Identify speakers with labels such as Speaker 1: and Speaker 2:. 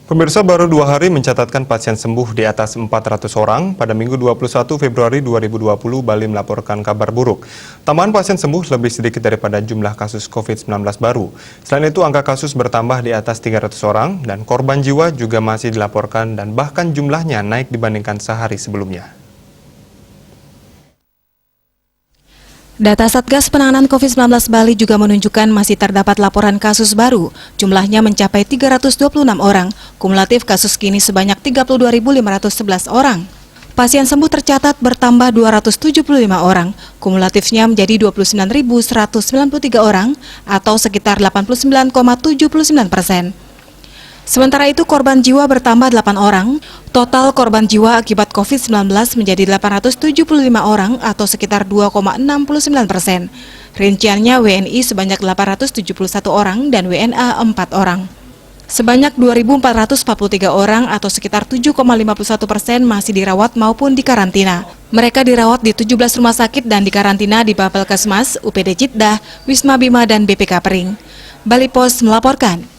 Speaker 1: Pemirsa, baru 2 hari mencatatkan pasien sembuh di atas 400 orang. Pada Minggu 21 Februari 2020, Bali melaporkan kabar buruk. Tambahan pasien sembuh lebih sedikit daripada jumlah kasus COVID-19 baru. Selain itu, angka kasus bertambah di atas 300 orang dan korban jiwa juga masih dilaporkan dan bahkan jumlahnya naik dibandingkan sehari sebelumnya.
Speaker 2: Data Satgas Penanganan COVID-19 Bali juga menunjukkan masih terdapat laporan kasus baru. Jumlahnya mencapai 326 orang. Kumulatif kasus kini sebanyak 32.511 orang. Pasien sembuh tercatat bertambah 275 orang. Kumulatifnya menjadi 29.193 orang atau sekitar 89,79%. Sementara itu korban jiwa bertambah 8 orang. Total korban jiwa akibat COVID-19 menjadi 875 orang atau sekitar 2,69%. Rinciannya WNI sebanyak 871 orang dan WNA 4 orang. Sebanyak 2.443 orang atau sekitar 7,51% masih dirawat maupun dikarantina. Mereka dirawat di 17 rumah sakit dan dikarantina di Bapelkesmas, UPD Jeddah, Wisma Bima dan BPK Pering. Bali Pos melaporkan.